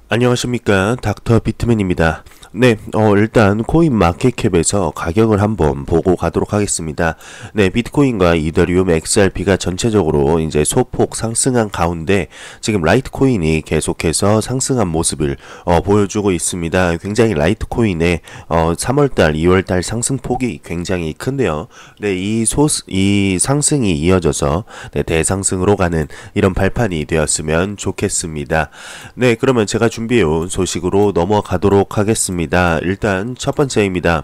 안녕하십니까, 닥터 비트맨입니다. 네, 일단 코인 마켓캡에서 가격을 한번 보고 가도록 하겠습니다. 네, 비트코인과 이더리움 XRP가 전체적으로 이제 소폭 상승한 가운데 지금 라이트코인이 계속해서 상승한 모습을 보여주고 있습니다. 굉장히 라이트코인의 3월달, 2월달 상승폭이 굉장히 큰데요. 네, 이 상승이 이어져서 네, 대상승으로 가는 이런 발판이 되었으면 좋겠습니다. 네, 그러면 제가 준비해온 소식으로 넘어가도록 하겠습니다. 일단 첫 번째입니다.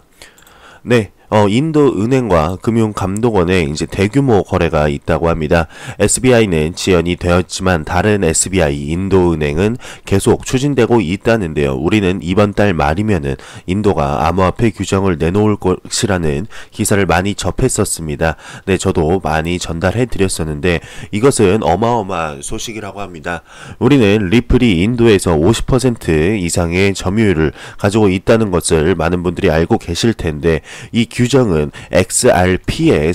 네, 인도 은행과 금융감독원에 이제 대규모 거래가 있다고 합니다. SBI는 지연이 되었지만 다른 SBI 인도 은행은 계속 추진되고 있다는데요. 우리는 이번 달 말이면은 인도가 암호화폐 규정을 내놓을 것이라는 기사를 많이 접했었습니다. 네, 저도 많이 전달해 드렸었는데 이것은 어마어마한 소식이라고 합니다. 우리는 리플이 인도에서 50% 이상의 점유율을 가지고 있다는 것을 많은 분들이 알고 계실 텐데 이 규정은 XRP의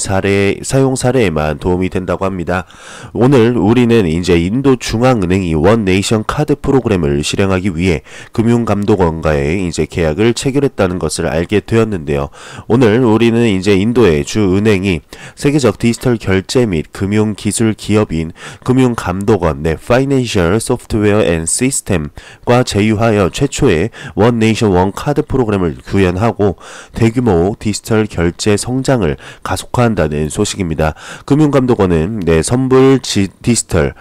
사용 사례에만 도움이 된다고 합니다. 오늘 우리는 이제 인도 중앙은행이 원 네이션 카드 프로그램을 실행하기 위해 금융감독원과의 이제 계약을 체결했다는 것을 알게 되었는데요. 오늘 우리는 이제 인도의 주 은행이 세계적 디지털 결제 및 금융 기술 기업인 금융감독원 내 Financial Software and System과 제휴하여 최초의 원 네이션 원 카드 프로그램을 구현하고 대규모 디지털 결제 성장을 가속화한다는 소식입니다. 금융감독원은 선불 디지털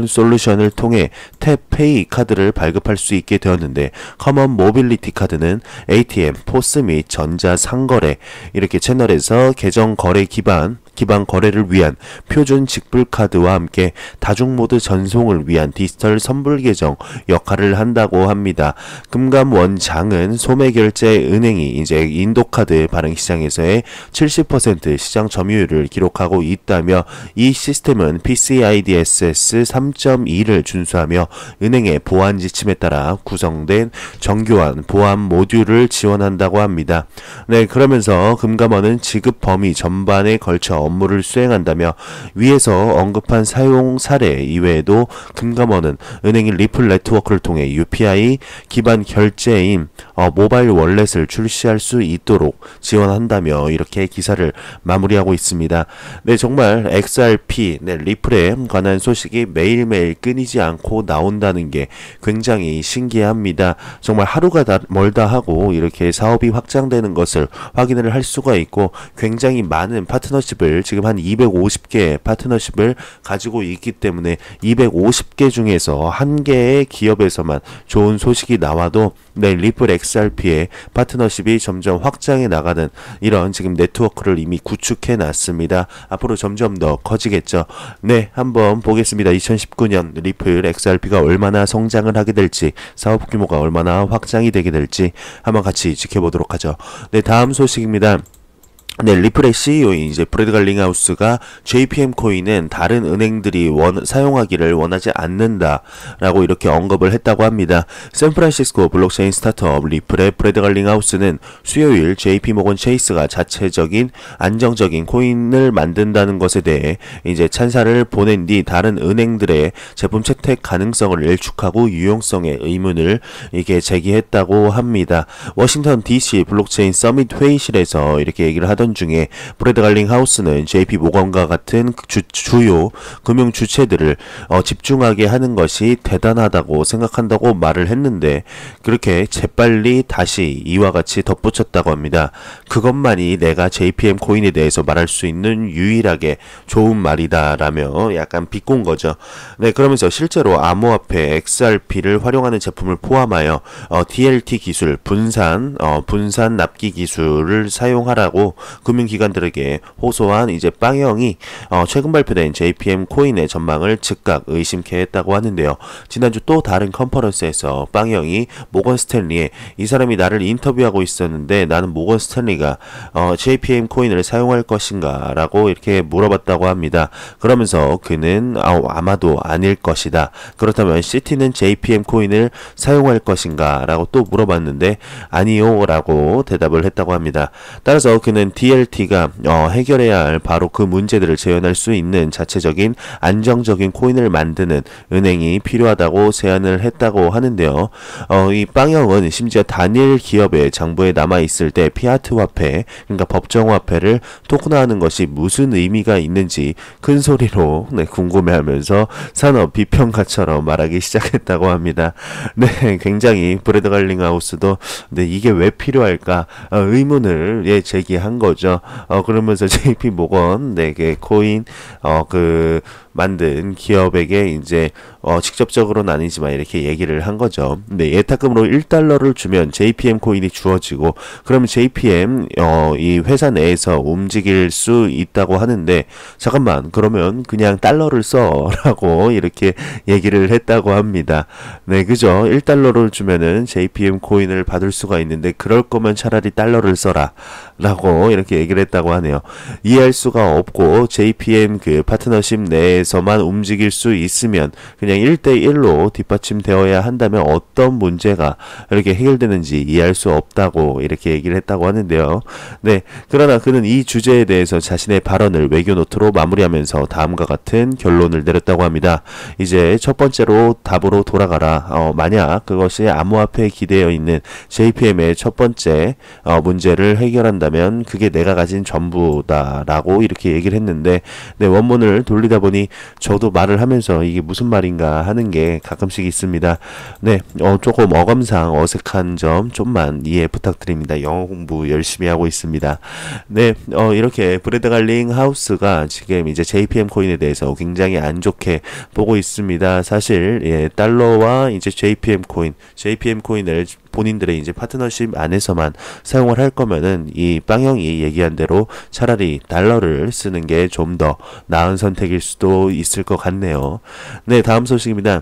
솔루션을 통해 탭페이 카드를 발급할 수 있게 되었는데 커먼 모빌리티 카드는 ATM, 포스 및 전자 상거래 이렇게 채널에서 계정 거래 기반 거래를 위한 표준 직불 카드와 함께 다중모드 전송을 위한 디지털 선불 계정 역할을 한다고 합니다. 금감원장은 소매결제 은행이 이제 인도카드 발행 시장에서의 70% 시장 점유율을 기록하고 있다며 이 시스템은 PCI DSS 3.2를 준수하며 은행의 보안 지침에 따라 구성된 정교한 보안 모듈을 지원한다고 합니다. 네, 그러면서 금감원은 지급 범위 전반에 걸쳐 업무를 수행한다며 위에서 언급한 사용 사례 이외에도 금감원은 은행이 리플 네트워크를 통해 UPI 기반 결제인 모바일 월렛을 출시할 수 있도록 지원한다며 이렇게 기사를 마무리하고 있습니다. 네, 정말 XRP, 리플에 관한 소식이 매일매일 끊이지 않고 나온다는 게 굉장히 신기합니다. 정말 하루가 멀다 하고 이렇게 사업이 확장되는 것을 확인을 할 수가 있고 굉장히 많은 파트너십을 지금 한 250개 파트너십을 가지고 있기 때문에 250개 중에서 한 개의 기업에서만 좋은 소식이 나와도 리플 XRP의 파트너십이 점점 확장해 나가는 이런 지금 네트워크를 이미 구축해 놨습니다. 앞으로 점점 더 커지겠죠. 네, 한번 보겠습니다. 2019년 리플 XRP가 얼마나 성장을 하게 될지, 사업 규모가 얼마나 확장이 되게 될지 한번 같이 지켜보도록 하죠. 네, 다음 소식입니다. 네, 리플의 CEO인 이제 브래드 갈링하우스가 JPM 코인은 다른 은행들이 사용하기를 원하지 않는다라고 이렇게 언급을 했다고 합니다. 샌프란시스코 블록체인 스타트업 리플의 브래드 갈링하우스는 수요일 JP모건 체이스가 자체적인 안정적인 코인을 만든다는 것에 대해 이제 찬사를 보낸 뒤 다른 은행들의 제품 채택 가능성을 일축하고 유용성의 의문을 이게 제기했다고 합니다. 워싱턴 DC 블록체인 서밋 회의실에서 이렇게 얘기를 하던 중에 브래드 갈링하우스는 JP 모건과 같은 주요 금융 주체들을 집중하게 하는 것이 대단하다고 생각한다고 말을 했는데 그렇게 재빨리 다시 이와 같이 덧붙였다고 합니다. 그것만이 내가 JPM 코인에 대해서 말할 수 있는 유일하게 좋은 말이다 라며 약간 비꼰 거죠. 네, 그러면서 실제로 암호화폐 XRP를 활용하는 제품을 포함하여 DLT 기술, 분산 납기 기술을 사용하라고 금융기관들에게 호소한 이제 빵형이 최근 발표된 JPM 코인의 전망을 즉각 의심케 했다고 하는데요. 지난주 또 다른 컨퍼런스에서 빵형이 모건 스탠리에 이 사람이 나를 인터뷰하고 있었는데 나는 모건 스탠리가 JPM 코인을 사용할 것인가 라고 이렇게 물어봤다고 합니다. 그러면서 그는 아마도 아닐 것이다. 그렇다면 시티는 JPM 코인을 사용할 것인가 라고 또 물어봤는데 아니요 라고 대답을 했다고 합니다. 따라서 그는 DLT가 해결해야 할 바로 그 문제들을 재현할 수 있는 자체적인 안정적인 코인을 만드는 은행이 필요하다고 제안을 했다고 하는데요. 이 빵형은 심지어 단일 기업의 장부에 남아있을 때 피아트 화폐, 그러니까 법정 화폐를 토큰화하는 것이 무슨 의미가 있는지 큰 소리로 궁금해하면서 산업 비평가처럼 말하기 시작했다고 합니다. 네, 굉장히 브래드 갈링하우스도 이게 왜 필요할까 의문을 제기한 거죠. 그러면서 JP 모건 코인 만든 기업에게 이제 직접적으로는 아니지만 이렇게 얘기를 한 거죠. 예탁금으로 1달러를 주면 JPM 코인이 주어지고, 그러면 JPM 이 회사 내에서 움직일 수 있다고 하는데, 잠깐만, 그러면 그냥 달러를 써라고 이렇게 얘기를 했다고 합니다. 네, 그죠? 1달러를 주면은 JPM 코인을 받을 수가 있는데, 그럴 거면 차라리 달러를 써라 라고 이렇게 얘기를 했다고 하네요. 이해할 수가 없고 JPM 파트너십 내에서만 움직일 수 있으면 그냥 1대1로 뒷받침되어야 한다면 어떤 문제가 이렇게 해결되는지 이해할 수 없다고 이렇게 얘기를 했다고 하는데요. 네, 그러나 그는 이 주제에 대해서 자신의 발언을 외교 노트로 마무리하면서 다음과 같은 결론을 내렸다고 합니다. 이제 첫 번째로 답으로 돌아가라. 만약 그것이 암호화폐에 기대어 있는 JPM의 첫 번째 문제를 해결한다면 그게 내가 가진 전부다 라고 이렇게 얘기를 했는데, 네, 원문을 돌리다 보니 저도 말을 하면서 이게 무슨 말인가 하는 게 가끔씩 있습니다. 네, 조금 어감상 어색한 점 좀만 이해 부탁드립니다. 영어 공부 열심히 하고 있습니다. 네, 이렇게 브래드 갈링 하우스가 지금 이제 JPM 코인에 대해서 굉장히 안 좋게 보고 있습니다. 사실 달러와 이제 JPM 코인을 본인들의 이제 파트너십 안에서만 사용을 할 거면은 이 빵형이 얘기한 대로 차라리 달러를 쓰는 게 좀 더 나은 선택일 수도 있을 것 같네요. 네, 다음 소식입니다.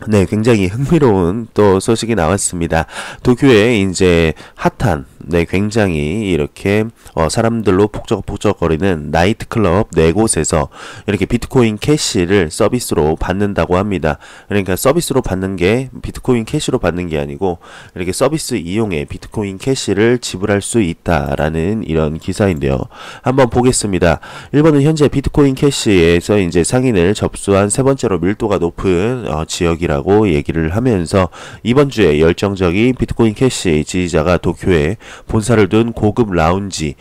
네, 굉장히 흥미로운 또 소식이 나왔습니다. 도쿄에 이제 핫한, 굉장히 이렇게 사람들로 북적북적거리는 나이트클럽 4곳에서 이렇게 비트코인 캐시를 서비스로 받는다고 합니다. 그러니까 서비스로 받는 게 비트코인 캐시로 받는 게 아니고 이렇게 서비스 이용에 비트코인 캐시를 지불할 수 있다라는 이런 기사인데요. 한번 보겠습니다. 1번은 현재 비트코인 캐시에서 이제 상인을 접수한 세 번째로 밀도가 높은 지역이라고 얘기를 하면서 이번 주에 열정적인 비트코인 캐시 지지자가 도쿄에 본사를 둔 고급 라운지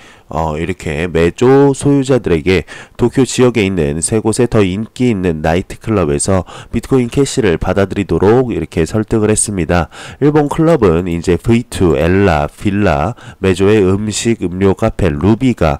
이렇게 매조 소유자들에게 도쿄 지역에 있는 세 곳의 더 인기 있는 나이트클럽에서 비트코인 캐시를 받아들이도록 이렇게 설득을 했습니다. 일본 클럽은 이제 V2, 엘라, 빌라, 매조의 음식, 음료 카페 루비가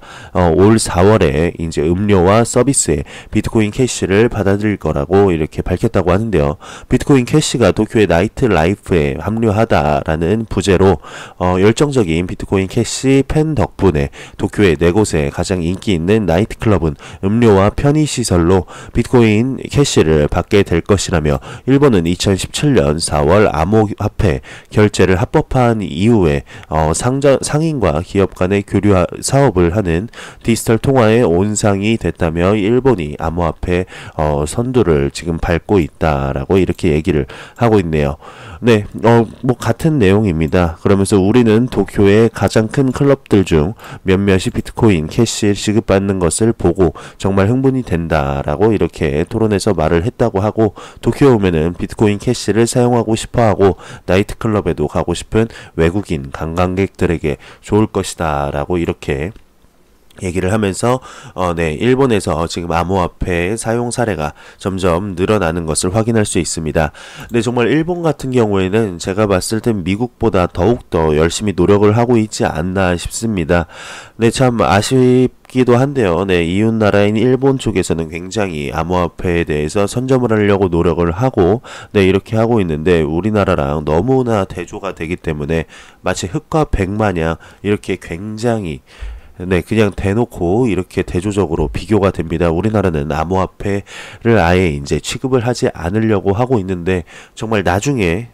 올 4월에 이제 음료와 서비스에 비트코인 캐시를 받아들일 거라고 이렇게 밝혔다고 하는데요. 비트코인 캐시가 도쿄의 나이트 라이프에 합류하다라는 부제로 열정적인 비트코인 캐시 팬 덕분에 도쿄의 4곳의 가장 인기 있는 나이트클럽은 음료와 편의시설로 비트코인 캐시를 받게 될 것이라며, 일본은 2017년 4월 암호화폐 결제를 합법화한 이후에 상인과 기업 간의 교류 사업을 하는 디지털 통화의 온상이 됐다며 일본이 암호화폐 선두를 지금 밟고 있다라고 이렇게 얘기를 하고 있네요. 네, 뭐 같은 내용입니다. 그러면서 우리는 도쿄의 가장 큰 클럽들 중 몇몇이 비트코인 캐시 지급받는 것을 보고 정말 흥분이 된다라고 이렇게 토론에서 말을 했다고 하고, 도쿄에 오면은 비트코인 캐시를 사용하고 싶어하고 나이트클럽에도 가고 싶은 외국인 관광객들에게 좋을 것이다 라고 이렇게 얘기를 하면서 일본에서 지금 암호화폐 사용 사례가 점점 늘어나는 것을 확인할 수 있습니다. 근데 정말 일본 같은 경우에는 제가 봤을 땐 미국보다 더욱더 열심히 노력을 하고 있지 않나 싶습니다. 네, 참 아쉽기도 한데요. 네, 이웃 나라인 일본 쪽에서는 굉장히 암호화폐에 대해서 선점을 하려고 노력을 하고 이렇게 하고 있는데, 우리나라랑 너무나 대조가 되기 때문에 마치 흑과 백 마냥 이렇게 굉장히 그냥 대놓고 이렇게 대조적으로 비교가 됩니다. 우리나라는 암호화폐를 아예 이제 취급을 하지 않으려고 하고 있는데, 정말 나중에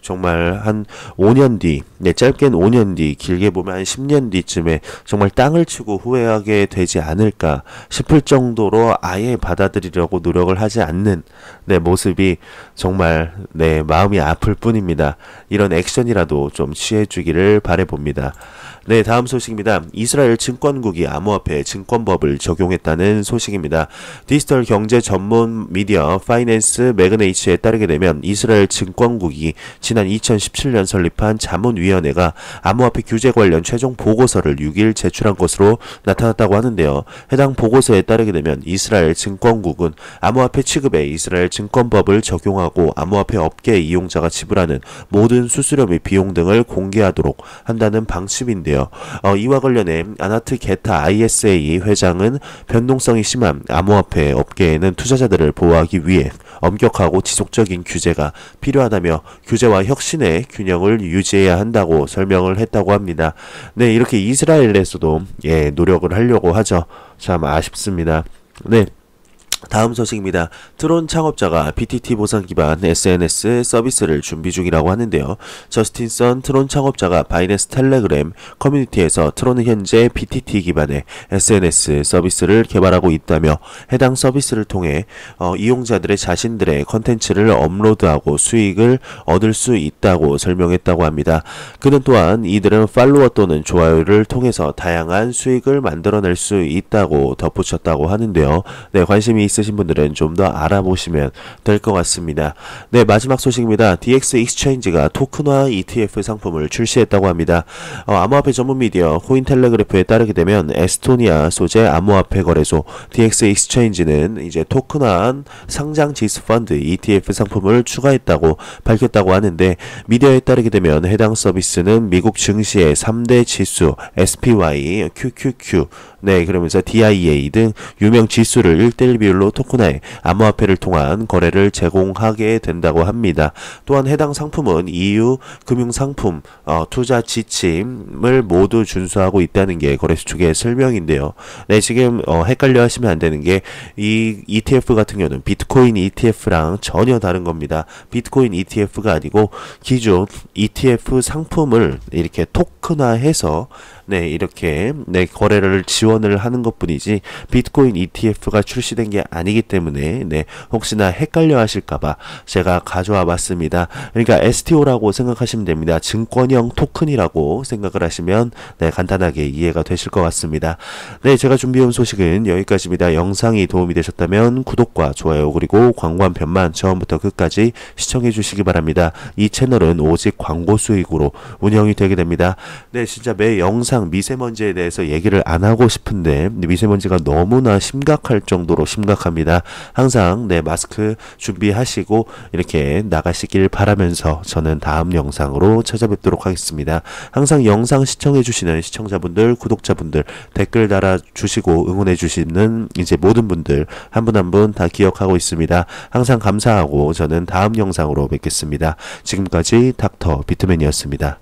정말 한 5년 뒤, 짧게는 5년 뒤, 길게 보면 한 10년 뒤쯤에 정말 땅을 치고 후회하게 되지 않을까 싶을 정도로 아예 받아들이려고 노력을 하지 않는 모습이 정말 마음이 아플 뿐입니다. 이런 액션이라도 좀 취해주기를 바라봅니다. 네, 다음 소식입니다. 이스라엘 증권국이 암호화폐 증권법을 적용했다는 소식입니다. 디지털 경제 전문 미디어 파이낸스 매그네이츠에 따르게 되면 이스라엘 증권국이 지난 2017년 설립한 자문위원회가 암호화폐 규제 관련 최종 보고서를 6일 제출한 것으로 나타났다고 하는데요. 해당 보고서에 따르게 되면 이스라엘 증권국은 암호화폐 취급에 이스라엘 증권법을 적용하고 암호화폐 업계 이용자가 지불하는 모든 수수료 및 비용 등을 공개하도록 한다는 방침인데요. 이와 관련해 아나트 게타 ISA 회장은 변동성이 심한 암호화폐 업계에는 투자자들을 보호하기 위해 엄격하고 지속적인 규제가 필요하다며 규제와 혁신의 균형을 유지해야 한다고 설명을 했다고 합니다. 네, 이렇게 이스라엘에서도 노력을 하려고 하죠. 참 아쉽습니다. 네. 다음 소식입니다. 트론 창업자가 BTT 보상 기반 SNS 서비스를 준비 중이라고 하는데요. 저스틴 선 트론 창업자가 바이낸스 텔레그램 커뮤니티에서 트론은 현재 BTT 기반의 SNS 서비스를 개발하고 있다며 해당 서비스를 통해 이용자들의 자신들의 컨텐츠를 업로드하고 수익을 얻을 수 있다고 설명했다고 합니다. 그는 또한 이들은 팔로워 또는 좋아요를 통해서 다양한 수익을 만들어낼 수 있다고 덧붙였다고 하는데요. 네, 관심이 있으신 분들은 좀 더 알아보시면 될 것 같습니다. 네, 마지막 소식입니다. DX 익스체인지가 토큰화 ETF 상품을 출시했다고 합니다. 암호화폐 전문 미디어 코인텔레그래프에 따르게 되면 에스토니아 소재 암호화폐 거래소 DX 익스체인지는 이제 토큰화한 상장 지수 펀드 ETF 상품을 추가했다고 밝혔다고 하는데, 미디어에 따르게 되면 해당 서비스는 미국 증시의 3대 지수 SPY, QQQ, 네, 그러면서 DIA 등 유명 지수를 1:1 비율로 토큰화해 암호화폐를 통한 거래를 제공하게 된다고 합니다. 또한 해당 상품은 EU 금융상품 투자 지침을 모두 준수하고 있다는 게 거래소 측의 설명인데요. 네, 지금 헷갈려 하시면 안 되는 게 이 ETF 같은 경우는 비트코인 ETF랑 전혀 다른 겁니다. 비트코인 ETF가 아니고 기존 ETF 상품을 이렇게 토큰화해서 이렇게 거래를 지원을 하는 것뿐이지 비트코인 ETF가 출시된 게 아니기 때문에 혹시나 헷갈려 하실까봐 제가 가져와 봤습니다. 그러니까 STO라고 생각하시면 됩니다. 증권형 토큰이라고 생각을 하시면 간단하게 이해가 되실 것 같습니다. 네, 제가 준비해온 소식은 여기까지입니다. 영상이 도움이 되셨다면 구독과 좋아요 그리고 광고 한 편만 처음부터 끝까지 시청해 주시기 바랍니다. 이 채널은 오직 광고 수익으로 운영이 되게 됩니다. 네, 진짜 매 영상 미세먼지에 대해서 얘기를 안 하고 싶은데 미세먼지가 너무나 심각할 정도로 심각합니다. 항상 마스크 준비하시고 이렇게 나가시길 바라면서 저는 다음 영상으로 찾아뵙도록 하겠습니다. 항상 영상 시청해주시는 시청자분들, 구독자분들, 댓글 달아주시고 응원해주시는 이제 모든 분들 한 분 한 분 다 기억하고 있습니다. 항상 감사하고 저는 다음 영상으로 뵙겠습니다. 지금까지 닥터 비트맨이었습니다.